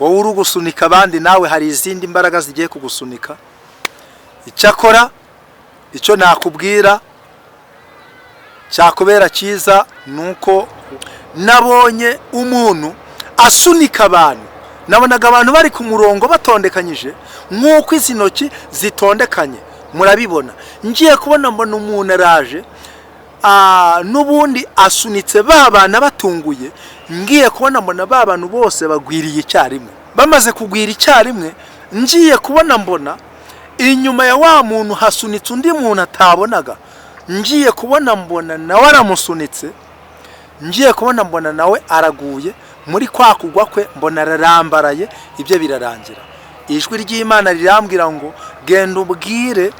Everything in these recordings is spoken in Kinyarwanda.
wowe uri gusunika abandi nawe hari izindi mbaraga zigiye kugusunika. Icyakora icyo nakubwira cyakubera cyiza nuko nabonye umuntu asunika abantu. Nabonaga abantu bari ku murongo batondekanyije nk'uko izi ntoki zitondekanye, murabibona. Ngiye kubona mbona umuntu araje n'ubundi asunitse babana batunguye. Ngiye kubona mbona babantu bose bagwiriye icyarimwe. Bamaze kugwira icyarimwe, ngiye kubona mbona inyuma ya wa muntu hasunitse undi muntu atabonaga. Ngiye kubona mbona nawe aramusunitse. Ngiye kubona mbona nawe araguye. Muri kwa kugwa kwe mbona ararambaraye, ibyo birarangira. Ijwi ry'Imana rirambwira ngo genda ubwire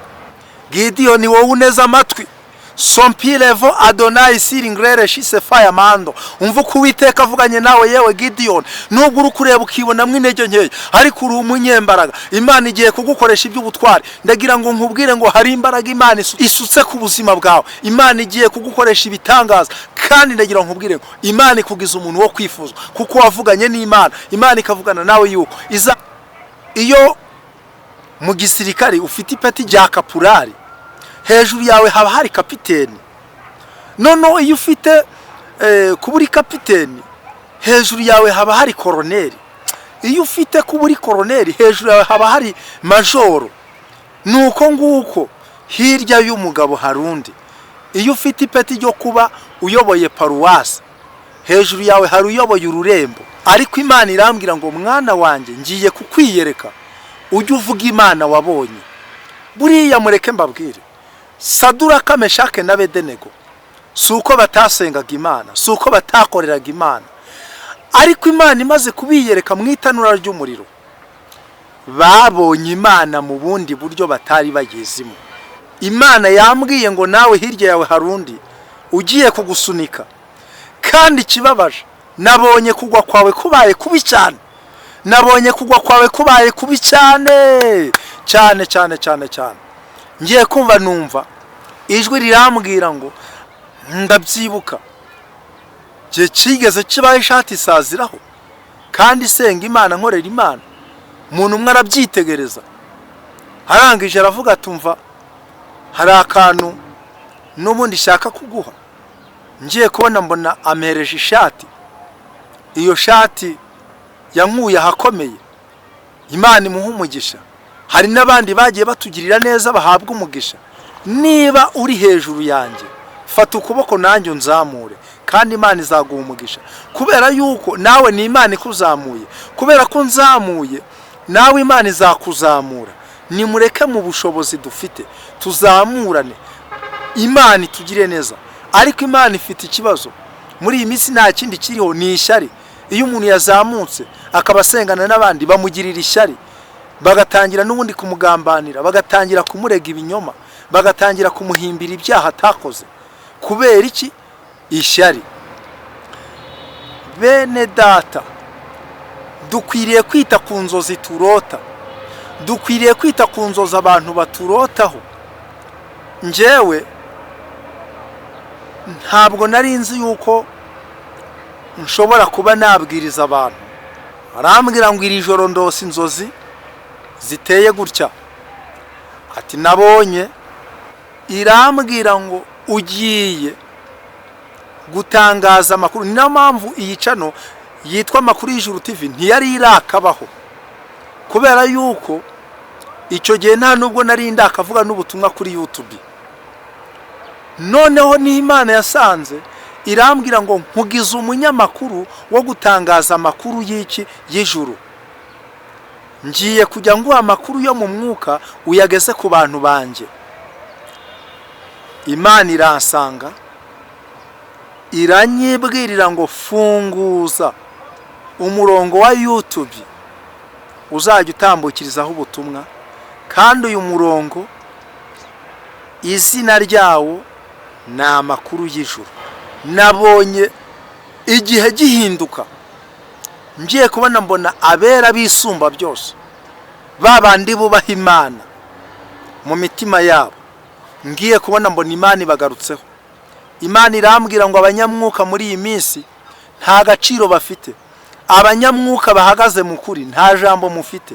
Gideon wowe uneza amatwi, Sompilevo Adonai Siringrere Shise Fayamando. Umva ko Uwiteka avuganye nawe yewe Gideon, nubwo uri kureba ukibona mw'intege nkeya ariko uri umunyembaraga. Imana igiye kugukoresha iby'ubutwari. Ndagira ngo nkubwire ngo hari imbaraga Imana isutse ku buzima bwawe. Imana igiye kugukoresha ibitangaza, kandi ndagira ngo nkubwire ngo Imana ikugize umuntu wo kwifuzwa kuko wavuganye n'Imana. Imana ikavugana nawe yuko iyo mu gisirikare ufite ipeti rya kapurari, hejuru yawe haba hari kapiteni. Noneho iyo ufite kuburi kapiteni, hejuru yawe haba hari koroneri. Iyo ufite kuburi koroneri, hejuru yawe haba hari majoro. Nuko nguko hirya y'umugabo harundi. Iyo ufite ipeti ryo kuba uyoboye paruwasi, hejuru yawe hari uyoboye ururembo. Ariko Imana irambwira ngo mwana wanjye ngiye kukwiyereka, ujye uvuga Imana wabonye. Buriya mureke mbabwire, Saduraka, Meshake na Abedenego si uko batasengaga Imana, si uko batakoreraga Imana, ariko Imana imaze kubiyereka mu itanura ry'umuriro, babonye Imana mu bundi buryo batari bagezimo. Imana yambwiye ngo nawe hirya yawe harundi ugiye kugusunika. Kandi kibabaje, nabonye kugwa kwawe kubaye kubi cyane. Nabonye kugwa kwawe kubaye kubi cyane cyane cyane cyane cyane. Ngiye kumva numva ijwi rirambwira ngo ndabyibuka je cigeze kibaye ishati saziraho, kandi senga Imana, nkorera Imana. Umuntu umwe arabyitegereza, arangije aravuga tumva hari akantu n'ubundi shaka kuguha. Ngiye kubona mbona amereje ishati. Iyo shati yankuye ahakomeye. Imana imuha umugisha. Hari n'abandi bagiye batugirira neza bahabwa umugisha. Niba uri hejuru yanjye, fata ukuboko nanjye unzamure, kandi Imana izaguha umugisha. Kubera yuko nawe ni Imana ikuzamuye, kubera ko nzamuye nawe Imana izakuzamura. Nimureke mu bushobozi dufite tuzamurane, Imana itugire neza. Ariko Imana ifite ikibazo muri iyi minsi, nta kindi kiriho, ni ishyari. Iyo umuntu yazamutse akabasengana n'abandi, bamugirira ishyari, bagatangira n'ubundi kumugambanira, bagatangira kumurega ibinyoma, bagatangira kumuhimbira ibyaha atakoze. Kubera iki? Ishyari. Bene data, dukwiriye kwita ku nzozi turota. Dukwiriye kwita ku nzozi abantu baturotaho. Njyewe ntabwo nari nzi yuko nshobora kuba nabwiriza abantu. Arambwira ngo iri joro ndose inzozi ziteye gutya. Ati nabonye. Irambwira ngo ugiye gutangaza amakuru. Ni na mpamvu iyi cano yitwa Amakuru y'Ijuru TV ntiyari irakabaho, kubera yuko icyo gihe nta nubwo nari ndakavuga n'ubutumwa kuri YouTube. Noneho ni Imana yasanze irambwira ngo nkugize umunyamakuru wo gutangaza amakuru y'iki y'ijuru. Ngiye kujya nguha amakuru yo mu mwuka uyageze ku bantu banjye. Imana iransanga iranyibwirira ngo funguza umurongo wa YouTube uzajya utambukirizaho ubutumwa, kandi uyu murongo izina ryawo ni Amakuru y'Ijuru. Nabonye igihe gihinduka. Ngiye kubona mbona abera bisumba byose, babandi bubaha Imana mu mitima yabo. Ngiye kubona mbona Imana ibagarutseho. Imana irambwira ngo abanyamwuka muri iyi minsi nta gaciro bafite, abanyamwuka bahagaze mu kuri nta jambo mufite,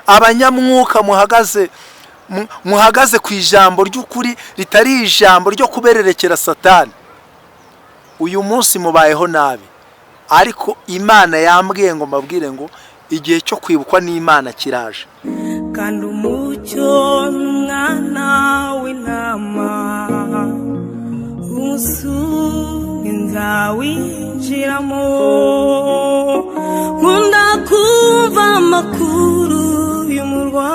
abanyamwuka muhagaze ku ijambo ry'ukuri ritari ijambo ryo kubererekera Satani, uyu munsi mubayeho nabi. Ariko Imana yambwiye ngo mbabwire ngo igihe cyo kwibukwa n'Imana kiraje. Kandi umucyo n'umwana w'intama umusumbi nzawinjiramo, nkunda kumva amakuru y'umurwa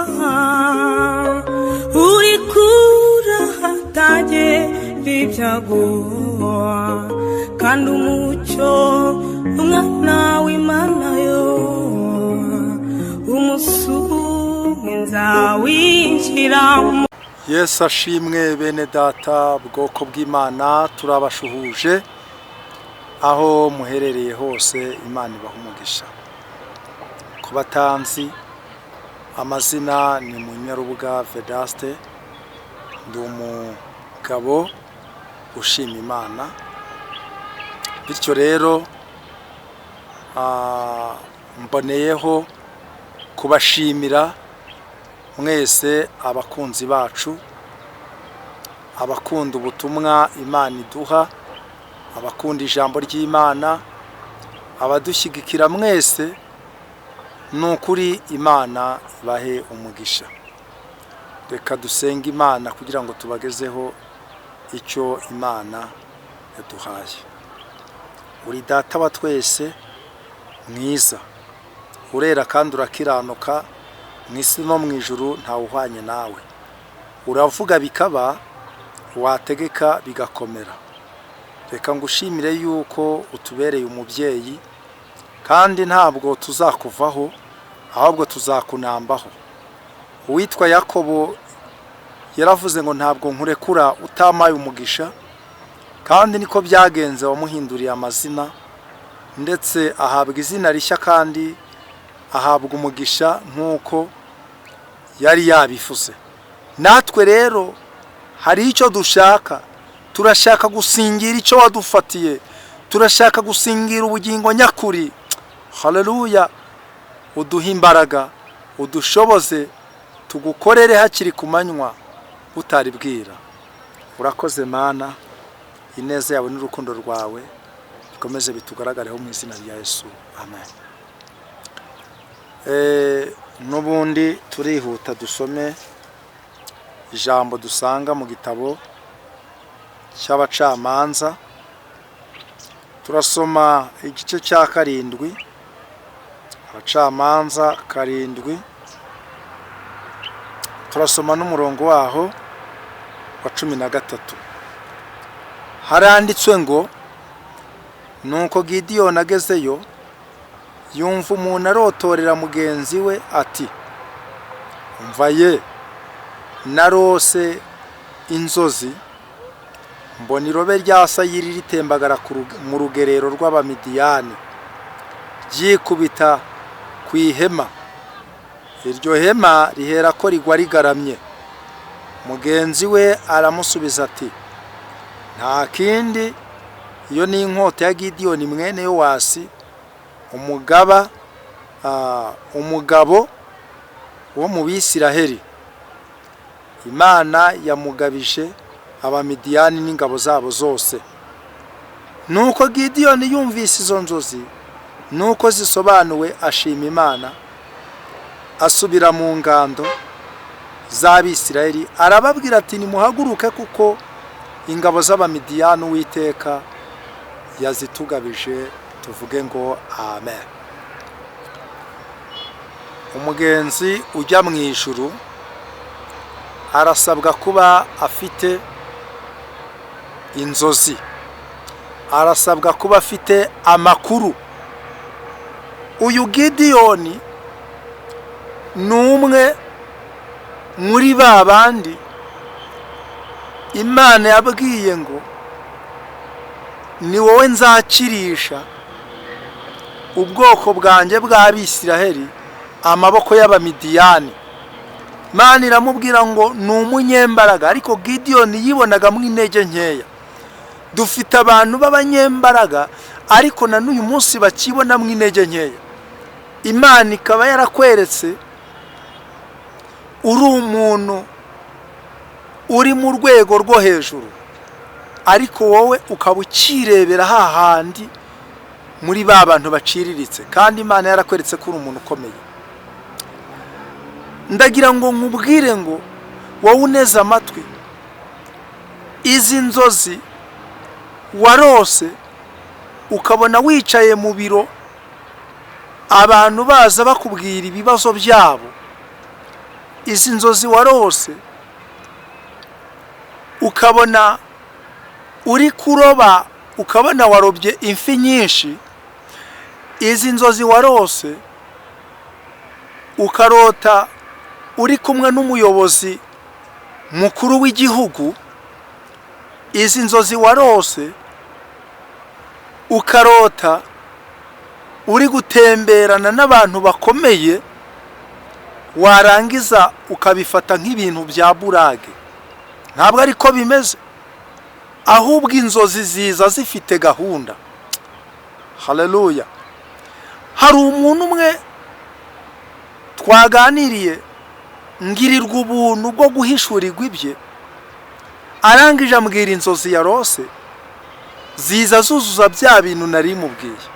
uri kure hatagera ibyago. Kandi umucyo n'umwana w'Imana yo umusumbi nzawinjiramo. Yesu ashimwe bene data, bwoko bw'Imana, turabashuhuje aho muherereye hose. Imana ibaha umugisha. Ku batanzi, amazina ni Munyarubuga Vedaste, ndi umugabo ushima Imana. Bityo rero mboneyeho kubashimira mwese abakunzi bacu, abakunda ubutumwa Imana iduha, abakunda ijambo ry'Imana, abadushyigikira mwese. Nukuri Imana ibahe umugisha. Reka dusenge Imana kugira ngo tubagezeho icyo Imana yaduhaye. Uri data wa twese mwiza, urera kandi urakiranuka, mu isi no mu ijuru ntawe uhwanye nawe. Uravuga bikaba, wategeka bigakomera. Reka ngushimire yuko utubereye umubyeyi, kandi ntabwo tuzakuvaho ahubwo tuzakunambaho. Uwitwa Yakobo yaravuze ngo ntabwo nkurekura utamaye umugisha, kandi niko byagenze. Wamuhinduriye amazina ndetse ahabwa izina rishya, kandi ahabwa umugisha nk'uko yari yabivuze. Natwe rero hari icyo dushaka, turashaka gusingira icyo wadufatiye, turashaka gusingira ubugingo nyakuri. Haleluya! Uduhe imbaraga, udushoboze, tugukorere hakiri ku manywa utari bwira. Urakoze Mana, ineza yawe n'urukundo rwawe bikomeze bitugaragareho mu izina rya Yesu, amen. Nubundi turihuta dusome ijambo dusanga mu gitabo cy'Abacamanza. Turasoma igice cya 7, Abacamanza 7, turasoma n'umurongo waho wa 13. Haranditswe ngo, nuko Gideyoni agezeyo yumva umuntu arotorera mugenzi we ati, umva ye, narose inzozi, mbona irobe rya sayiri ritembagara mu rugerero rw'Abamidiyani, ryikubita ku ihema. Iryo hema rihera ko rigwa rigaramye. Mugenzi we aramusubiza ati, nta kindi, iyo ni inkota ya Gideyoni mwene Yowasi, umugabo wo mu Bisiraheli. Imana yamugabije Abamidiyani n'ingabo zabo zose. Nuko Gideyoni yumvise izo nzozi nuko zisobanuwe, ashima Imana, asubira mu ngando z'Abisiraheli, arababwira ati, nimuhaguruke kuko ingabo z'Abamidiyani Uwiteka yazitugabije. Tuvuge ngo amen. Umugenzi ujya mu ijuru arasabwa kuba afite inzozi, arasabwa kuba afite amakuru. Uyu Gideyoni ni umwe muri ba bandi Imana yabwiye ngo ni wowe nzakirisha ubwoko bwanjye bw'Abisiraheli amaboko y'Abamidiyani. Imana iramubwira ngo ni umunyembaraga, ariko Gideyoni yibonaga mu intege nkeya. Dufite abantu b'abanyembaraga ariko na n'uyu munsi bakibona mu intege nkeya. Imana ikaba yarakweretse uri umuntu uri mu rwego rwo hejuru, ariko wowe ukaba ukirebera hahandi muri ba bantu baciriritse, kandi Imana yarakweretse ko uri umuntu ukomeye. Ndagira ngo nkubwire ngo wowe uneze amatwi, izi nzozi warose ukabona wicaye mu biro abantu baza bakubwira ibibazo byabo, izi nzozi warose ukabona uri kuroba ukabona warobye imfi nyinshi, izi nzozi warose ukarota uri kumwe n'umuyobozi mukuru w'igihugu, izi nzozi warose ukarota uri gutemberana n'abantu bakomeye, warangiza ukabifata nk'ibintu bya burage. Ntabwo ariko bimeze, ahubwo inzozi ziza zifite gahunda. Haleluya. Hari umuntu umwe twaganiriye ngirirwa ubuntu bwo guhishurirwa ibye, arangije ambwira inzozi yarose ziza zuzuza bya bintu nari mubwiye.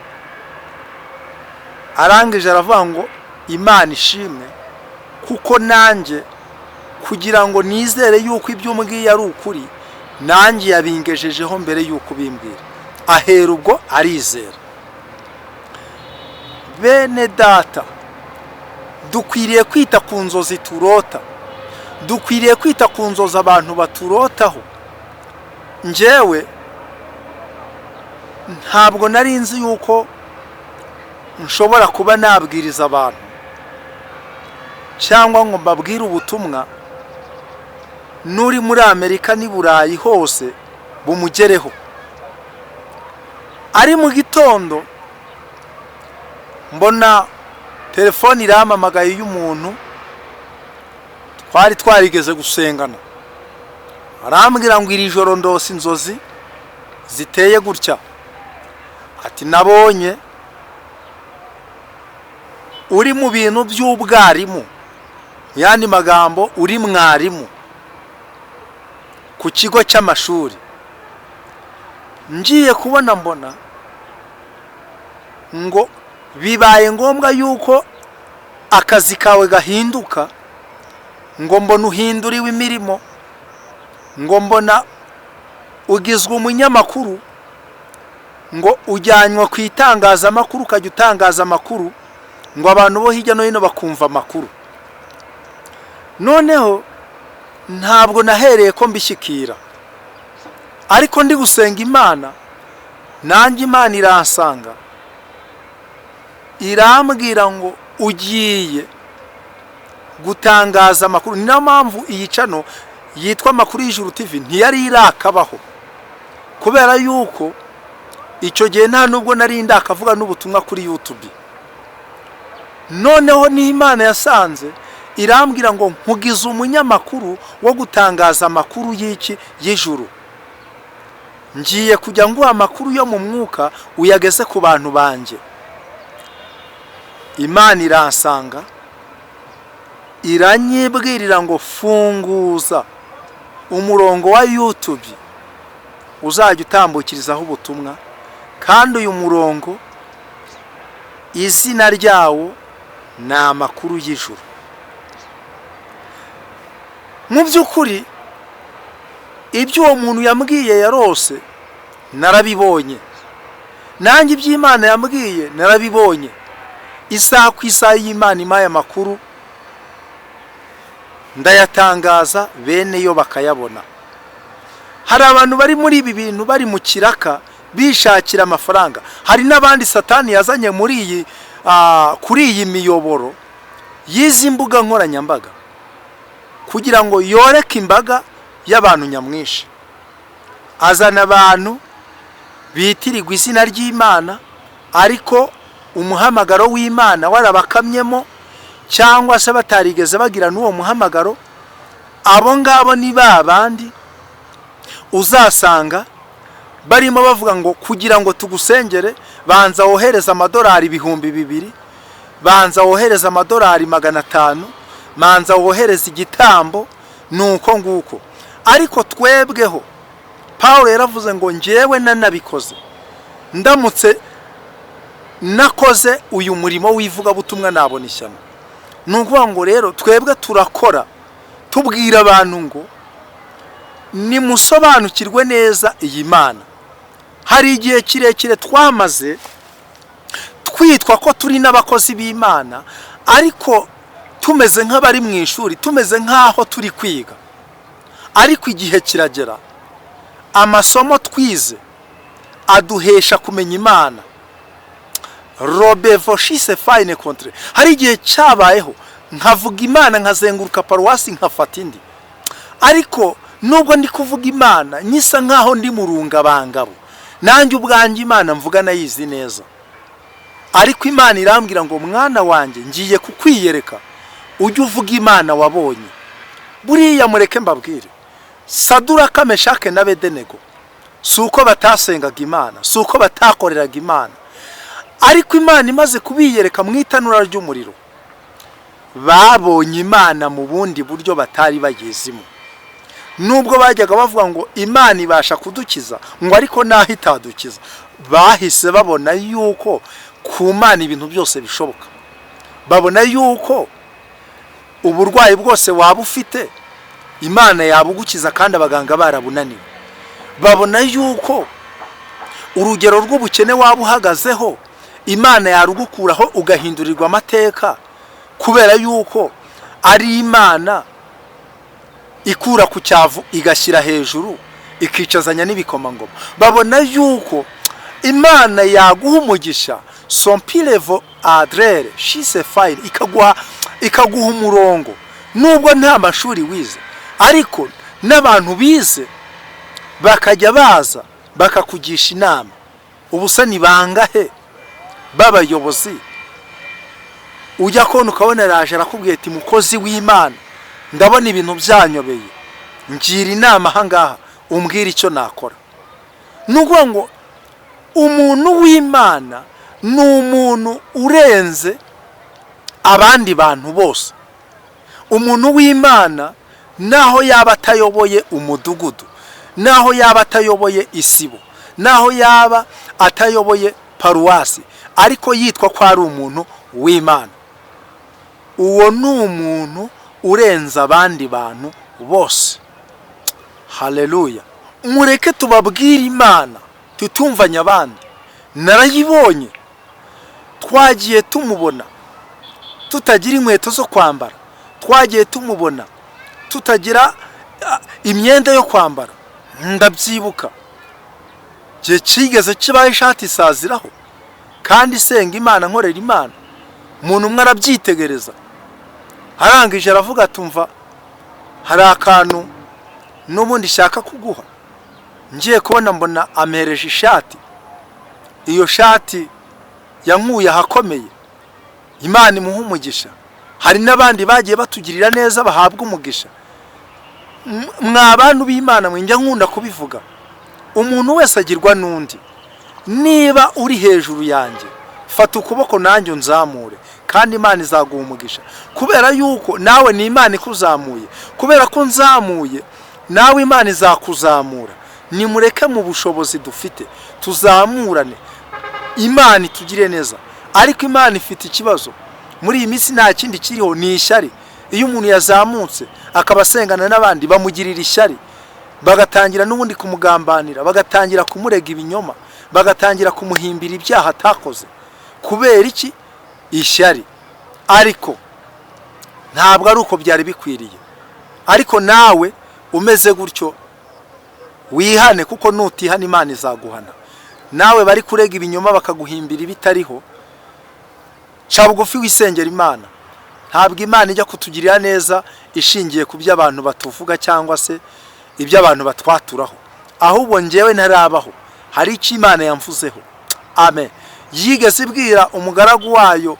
Arangije aravuga ngo Imana ishimwe, kuko nanjye kugira ngo nizere yuko ibyo umbwiye ari ukuri, nanjye yabingejejeho mbere yuko bimbwira. Ahera ubwo arizera. Bene data, dukwiriye kwita ku nzozi turota, dukwiriye kwita ku nzozi abantu baturotaho. Njyewe ntabwo nari nzi yuko nshobora kuba nabwiriza abantu cyangwa ngo mbabwire ubutumwa nuri muri Amerika n'i Burayi hose bumugereho. Ari mu gitondo mbona telefone irampamagaye y'umuntu twari twarigeze gusengana, arambwira ngo iri joro ndose inzozi ziteye gutya. Ati nabonye uri mu bintu by'ubwarimu, yani magambo uri mwarimu ku kigo cy'amashuri. Ngiye kubona mbona ngo bibaye ngombwa yuko akazi kawe gahinduka, ngo mbona uhinduriwe imirimo, ngo mbona ugizwe umunyamakuru, ngo ujyanywa ku itangazamakuru ukajya utangaza amakuru, ngo abantu bo hirya no hino bakumva amakuru. Noneho ntabwo nahereye ko mbishyikira, ariko ndi gusenga Imana, nanjye Imana iransanga irambwira ngo ugiye gutangaza amakuru. Ni nayo mpamvu iyi channel yitwa Amakuru y'Ijuru TV ntiyari irakabaho, kubera yuko icyo gihe nta nubwo nari ndakavuga n'ubutumwa kuri YouTube. Noneho ni Imana yasanze irambwira ngo nkugize umunyamakuru wo gutangaza amakuru y'iki y'ijuru. Ngiye kujya nguha amakuru yo mu mwuka uyageze ku bantu banje. Imana iransanga iranyibwirira ngo funguza umurongo wa YouTube uzajya utambukirizaho ubutumwa, kandi uyu murongo izina ryawo ni Amakuru y'Ijuru. Mu by'ukuri ibyo uwo muntu yambwiye yarose narabibonye, nanjye iby'Imana yambwiye narabibonye. Isaha ku isaha y'Imana impaye amakuru ndayatangaza, bene yo bakayabona. Hari abantu bari muri ibi bintu bari mu kiraka bishakira amafaranga. Hari n'abandi Satani yazanye muri kuri iyi miyoboro y'izi mbuga nkoranyambaga kugira ngo yoreke imbaga y'abantu nyamwinshi. Azana abantu bitirirwa izina ry'Imana, ariko umuhamagaro w'Imana warabakamyemo, cyangwa se batarigeze bagira n'uwo muhamagaro. Abo ngabo ni babandi uzasanga barimo bavuga ngo kugira ngo tugusengere banza wohereza amadolari 2,000, banza wohereza amadolari 500, manza wohereza igitambo, nuko nguko. Ariko twebweho Paulo yaravuze ngo njyewe nanabikoze, ndamutse nakoze uyu murimo wivuga butumwa nabona ishyano. Nukuvuga ngo rero twebwe turakora tubwira abantu ngo nimusobanukirwe neza iyi Mana. Hari igihe kirekire twamaze twitwa ko turi n'abakozi b'Imana, ariko tumeze nk'abari mu ishuri, tumeze nk'aho turi kwiga. Ariko igihe kiragera amasomo twize aduhesha kumenya Imana. Robevo shise fine contre. Hari igihe cyabayeho nkavuga Imana nkazenguruka paruwasi nkafata indi, ariko nubwo ndi kuvuga Imana nyisa nkaho ndi murunga bangabo, nanjye ubwanjye Imana mvuga nayizi neza. Ariko Imana irambwira ngo mwana wanjye ngiye kukwiyereka ujye uvuga Imana wabonye. Buriya mureke mbabwire, Saduraka, Meshake na Abedenego suko batasengaga Imana, suko batakoreraga Imana, ariko Imana imaze kubiyereka mu itanura ry'umuriro babonye Imana mu bundi buryo batari bagezimo. Nubwo bajyaga bavuga ngo Imana ibasha kudukiza, ngo ariko naho itadukiza, bahise babona yuko ku Mana ibintu byose bishoboka. Babona yuko uburwayi bwose waba ufite Imana yabugukiza kandi abaganga barabunaniwe. Babona yuko urugero rw'ubukene waba uhagazeho Imana yarugukuraho ugahindurirwa amateka, kubera yuko ari Imana ikura ku cyavu igashyira hejuru ikicazanya n'ibikomangoma. Babona yuko Imana yaguha umugisha son pilevo adrere shise fire, ikaguha umurongo nubwo nta mashuri wize, ariko n'abantu bize bakajya baza bakakugisha inama. Ubusa ni bangahe babayobozi ujya kona ukabona raje arakubwiye ati mukozi w'Imana ndabona ibintu byanyobeye, ngira inama hangaha umbwira icyo nakora. Nukuvuga ngo umuntu w'Imana ni umuntu urenze abandi bantu bose. Umuntu w'Imana naho yaba atayoboye umudugudu, naho yaba atayoboye isibo, naho yaba atayoboye paruwasi, ariko yitwa ko ari umuntu w'Imana, uwo ni umuntu urenza abandi bantu bose. Haleluya. Mureke tubabwire Imana tutumvanye abandi. Narayibonye, twagiye tumubona tutagira inkweto zo kwambara, twagiye tumubona tutagira imyenda yo kwambara. Ndabyibuka je cigeze kibaye ishati isaziraho, kandi senga Imana, nkorera Imana. Umuntu umwe arabyitegereza, arangije aravuga tumva hari akantu n'ubundi shaka kuguha. Ngiye kubona mbona amereje ishati. Iyo shati yankuye ahakomeye, Imana imuha umugisha. Hari n'abandi bagiye batugirira neza bahabwa umugisha. Mwabantu b'Imana mwe njya nkunda kubivuga, umuntu wese agirwa n'undi. Niba uri hejuru yanjye, fata ukuboko nanjye unzamure, kandi Imana izaguha umugisha, kubera yuko nawe ni Imana ikuzamuye. Kubera ko nzamuye nawe Imana izakuzamura. Nimureke mu bushobozi dufite tuzamurane, Imana itugire neza. Ariko Imana ifite ikibazo muri iyi minsi, nta kindi kiriho, ni ishyari. Iyo umuntu yazamutse akabasengana n'abandi bamugirira ishyari, bagatangira n'ubundi kumugambanira, bagatangira kumurega ibinyoma, bagatangira kumuhimbira ibyaha atakoze. Kubera iki? Ishyari. Ariko ntabwo ari uko byari bikwiriye. Ariko nawe umeze gutyo wihane, kuko nutihana Imana izaguhana. Nawe bari kurega ibinyoma bakaguhimbira ibitariho, ca bugufi wisengera Imana. Ntabwo Imana ijya kutugirira neza ishingiye ku by'abantu batuvuga cyangwa se iby'abantu batwaturaho. Ahubwo njyewe ntarabaho, hari icyo Imana yamvuzeho. Amen. Yigeze ibwira umugaragu wayo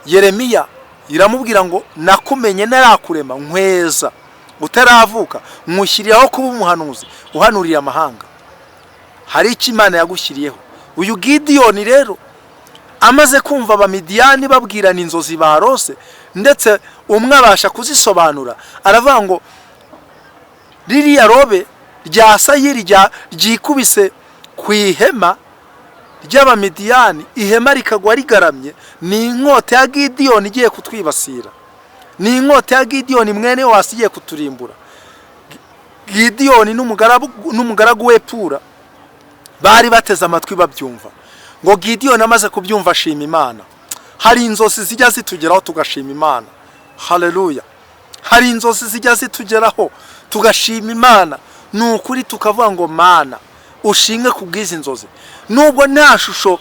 Yeremiya, iramubwira ngo nakumenye narakurema nkweza utaravuka, nkushyiriraho kuba umuhanuzi uhanurira amahanga. Hari icyo Imana yagushyiriyeho. Uyu Gideyoni rero amaze kumva abamidiyani babwirana inzozi barose, ndetse umwe abasha kuzisobanura, aravuga ngo ririya robe rya sayiri ryikubise ku ihema ry'abamidiyani, ihema rikagwa rigaramye, ni inkota ya Gidiyoni igiye kutwibasira, ni inkota ya Gidiyoni mwene Yowasi igiye kuturimbura. Gidiyoni n'umugaragu we Pura bari bateze amatwi babyumva. Ngo Gidiyoni amaze kubyumva ashima Imana. Hari inzozi zijya zitugeraho tugashima Imana. Haleluya. Hari inzozi zijya zitugeraho tugashima Imana, nukuri tukavuga ngo Mana ushinge kubwiza inzozi, nubwo nta shusho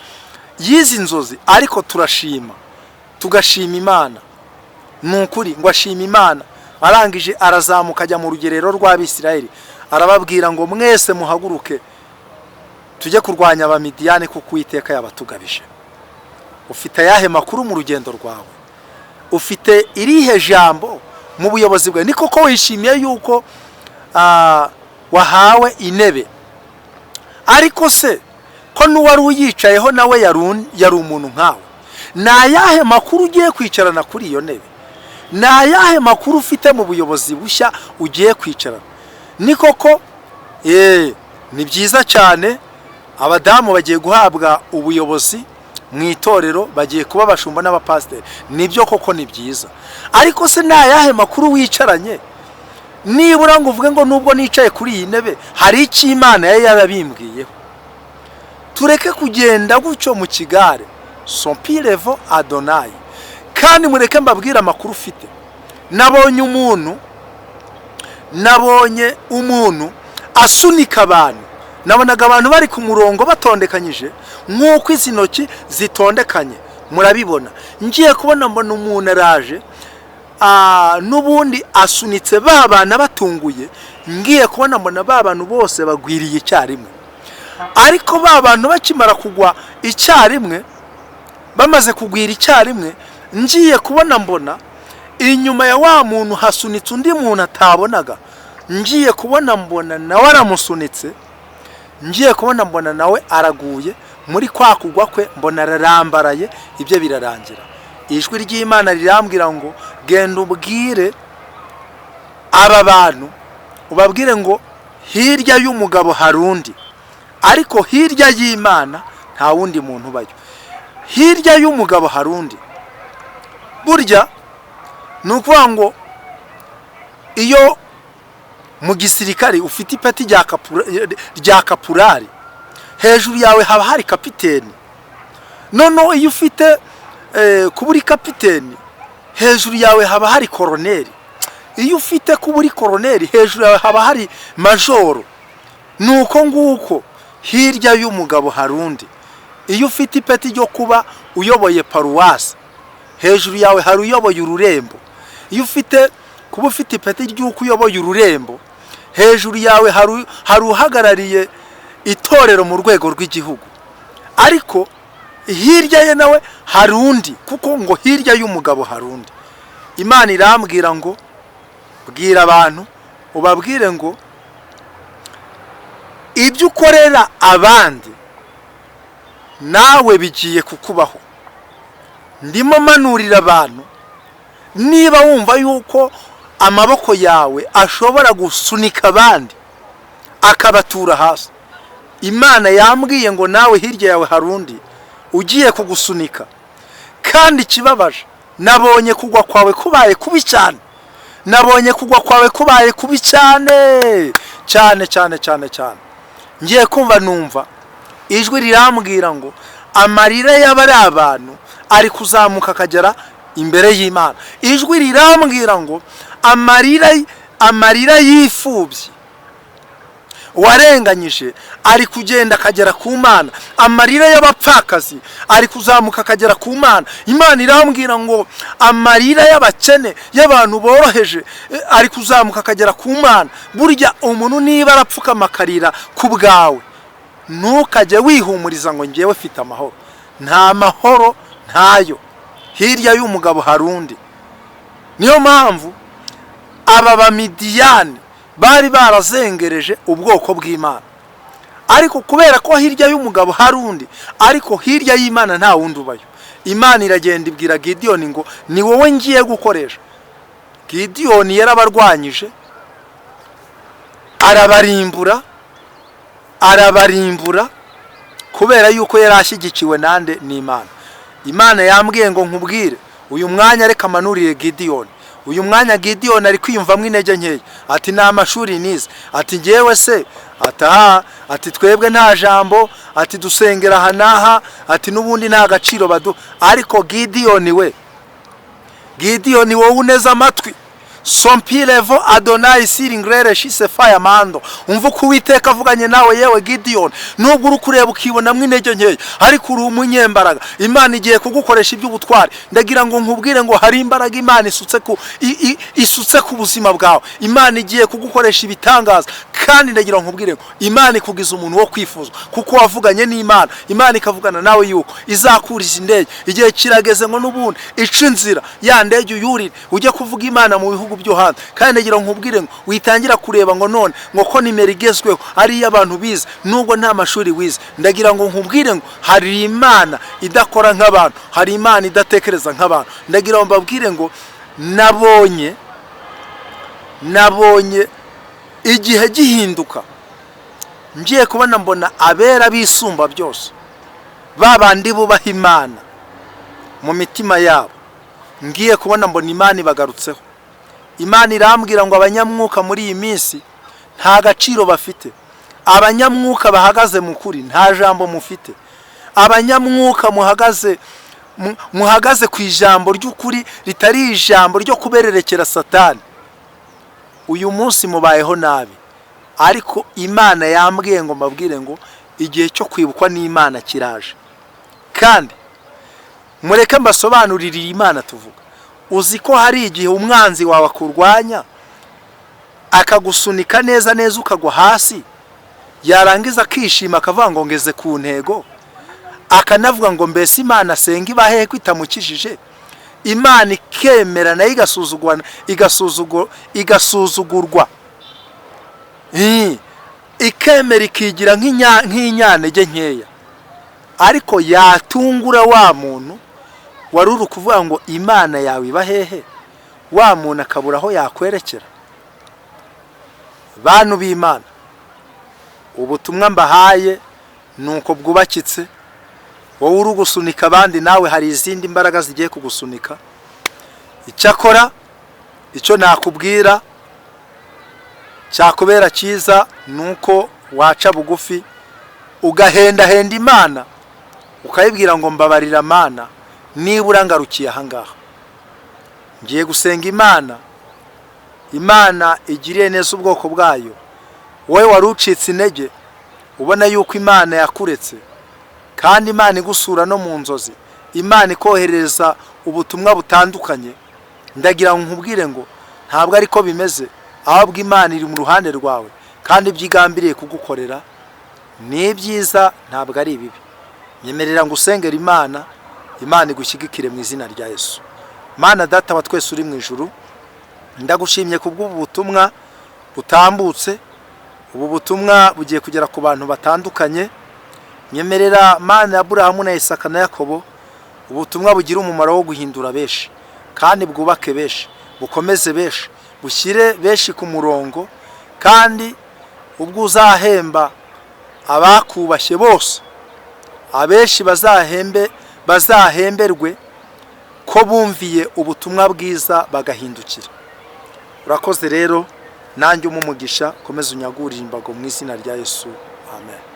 yizi nzozi, ariko turashima tugashima Imana. Nukuri ngo ashima Imana. Arangije arazamuka ajya mu rugerero rw'Abisirayeli, arababwira ngo mwese muhaguruke tujye kurwanya abamidiyani kuko Uwiteka yabatugabije. Ufite ayahe makuru mu rugendo rwawe? Ufite irihe jambo mu buyobozi bwawe? Ni koko wishimiye yuko wahawe intebe, ariko se ko n'uwari uyicayeho nawe yari umuntu nkawe? Ni ayahe makuru ugiye kwicarana kuri iyo ntebe? Ni ayahe makuru ufite mu buyobozi bushya ugiye kwicarana? Ni koko ni byiza cyane, abadamu bagiye guhabwa ubuyobozi mu itorero, bagiye kuba abashumba n'abapasiteri, nibyo koko ni byiza. Ariko se ni ayahe makuru wicaranye? Nibura ngo uvuge ngo nubwo nicaye kuri iyi ntebe hari icyo Imana yari yarabimbwiyeho. Tureke kugenda gutyo mu kigare, son pilevo Adonai. Kandi mureke mbabwira amakuru ufite. Nabonye umuntu asunika abantu. Nabonaga abantu bari ku murongo batondekanyije nk'uko izi ntoki zitondekanye, murabibona. Ngiye kubona mbona umuntu araje, n'ubundi asunitse babana batunguye. Ngiye kubona mbona babantu bose bagwiriye icyarimwe, ariko babantu bakimara kugwa icyarimwe, bamaze kugwira icyarimwe, ngiye kubona mbona inyuma ya wa muntu hasunitse undi muntu atabonaga. Ngiye kubona mbona nawe aramusunitse, ngiye kubona mbona nawe araguye. Muri kwa kugwa kwe mbona ararambaraye, ibyo birarangira. Ijwi ry'Imana rirambwira ngo genda ubwire aba bantu, ubabwire ngo hirya y'umugabo hari undi, ariko hirya y'Imana nta wundi muntu ubayo. Hirya y'umugabo hari undi. Burya ni ukuvuga ngo iyo mu gisirikare ufite ipeti rya kapurari, hejuru yawe haba hari kapiteni. Noneho iyo ufite kuba uri kapiteni, hejuru yawe haba hari koroneri. Iyo ufite kuba uri koroneri, hejuru yawe haba hari majoro. Nuko nguko hirya y'umugabo hari undi. Iyo ufite ipeti ryo kuba uyoboye paruwasi, hejuru yawe hari uyoboye ururembo. Iyo ufite kuba ufite ipeti ry'uko uyoboye ururembo, hejuru yawe hari uhagarariye itorero mu rwego rw'igihugu. Ariko hirya ye nawe hari undi, kuko ngo hirya y'umugabo hari undi. Imana irambwira ngo bwira abantu, ubabwire ngo ibyo ukorera abandi nawe bigiye kukubaho. Ndimo manurira abantu, niba wumva yuko amaboko yawe ashobora gusunika abandi akabatura hasi, Imana yambwiye ngo nawe hirya yawe hari undi ugiye kugusunika. Kandi kibabaje, nabonye kugwa kwawe kubaye kubi cyane. Nabonye kugwa kwawe kubaye kubi cyane cyane cyane cyane cyane. Ngiye kumva numva ijwi rirambwira ngo amarira y'abari abantu ari kuzamuka akagera imbere y'Imana. Ijwi rirambwira ngo amarira y'ifubyi warenganyije ari kugenda akagera ku Mana. Amarira y'abapfakazi ari kuzamuka akagera ku Mana. Imana irambwira ngo amarira y'abakene, y'abantu boroheje ari kuzamuka akagera ku Mana. Burya umuntu niba arapfukama akarira ku bwawe, ntukajye wihumuriza ngo ngewe mfite amahoro. Nta mahoro ntayo. Hirya y'umugabo hari undi. Niyo mpamvu aba bamidiyani bari barazengereje ubwoko bw'Imana, ariko kubera ko hirya y'umugabo hari undi, ariko hirya y'Imana nta wundi ubayo. Imana iragenda ibwira Gideyoni ngo ni wowe ngiye gukoresha. Gideyoni yarabarwanyije, arabarimbura kubera yuko yari ashyigikiwe nande n'Imana. Imana yambwiye ngo nkubwire uyu mwanya reka manurire Gideyoni. Uyu mwanya Gideyoni ari kwiyumvamwe intege nkeya, ati nta mashuri nize, ati ngewe se, ati twebwe nta jambo, ati dusengera aha n'aha, ati n'ubundi nta gaciro badu. Ariko Gideyoni wowe uneze amatwi, Sompilevo Adonai siringrere shise fire mando. Umva ko Uwiteka avuganye nawe yewe Gideyoni, nubwo uri kureba ukibonamwe intege nkeya, ariko uri umunyembaraga. Imana igiye kugukoresha iby'ubutwari. Ndagira ngo nkubwire ngo hari imbaraga Imana isutse ku buzima bwawe. Imana igiye kugukoresha ibitangaza, kandi ndagira ngo nkubwire ngo Imana ikugize umuntu wo kwifuzwa, kuko wavuganye n'Imana. Imana ikavugana nawe yuko izakuriza indege. Igihe kirageze ngo n'ubundi ica inzira ya ndege uyurire ujye kuvuga Imana mu bihugu byo hanze. Kandi ndagira ngo nkubwire ngo witangira kureba ngo none ngo ko nimero igezweho ari y'abantu bize nubwo nta mashuri wize. Ndagira ngo nkubwire ngo hari Imana idakora nk'abantu, hari Imana idatekereza nk'abantu. Ndagira ngo mbabwire ngo nabonye igihe gihinduka, ngiye kubona mbona abera bisumba byose, babandi bubaha Imana mu mitima yabo, ngiye kubona mbona Imana ibagarutseho. Imana irambwira ngo abanyamwuka muri iyi minsi nta gaciro bafite. Abanyamwuka bahagaze mu kuri nta jambo mufite. Abanyamwuka muhagaze ku ijambo ry'ukuri ritari ijambo ryo kubererekera Satani. Uyu munsi mubayeho nabi, ariko Imana yambwiye ngo mbabwire ngo igihe cyo kwibukwa n'Imana kiraje. Kandi mureke mbasobanurire Imana tuvuga. Uzi ko hari igihe umwanzi wawe akurwanya akagusunika neza ukagwa hasi, yarangiza akishima akavuga ngo ngeze ku ntego, akanavuga ngo mbese Imana senga ibahe ko itamukijije. Imana ikemera nayo igasuzugurwa, ikemera ikigira nk'inyanege nkeya, ariko yatungura wa muntu wari uri kuvuga ngo Imana yawe ibahehe, wa muntu akabura aho yakwerekera. Bantu b'Imana, ubutumwa mbahaye nuko bwubakitse. Wowe uri gusunika abandi, nawe hari izindi mbaraga zigiye kugusunika. Icyakora icyo nakubwira cyakubera cyiza nuko waca bugufi ugahendahenda Imana, ukayibwira ngo mbabarira Mana niba urangarukiye aha ngaha. Ngiye gusenga Imana igiriye neza ubwoko bwayo. Wowe wari ucitse intege ubona yuko Imana yakuretse, kandi Imana igusura no mu nzozi, Imana ikohereza ubutumwa butandukanye. Ndagira ngo nkubwire ngo ntabwo ariko bimeze, ahubwo Imana iri mu ruhande rwawe, kandi byigambiriye kugukorera ni byiza, ntabwo ari bibi. Nyemerera ngo usengere Imana igushyigikire mu izina rya Yesu. Mana Data wa twese uri mu ijuru, ndagushimye kubw'ubu butumwa butambutse. Ubu butumwa bugiye kugera ku bantu batandukanye. Nyemerera Mana ya Aburahamu na Isaka na Yakobo, ubutumwa bugira umumaro wo guhindura benshi, kandi bwubake benshi, bukomeze benshi, bushyire benshi ku murongo. Kandi ubwo uzahemba abakubashye bose, abenshi bazahemberwe ko bumviye ubutumwa bwiza bagahindukira. Urakoze rero, nanjye umumugisha, komeza unyagurire imbago mu izina rya Yesu. Amen.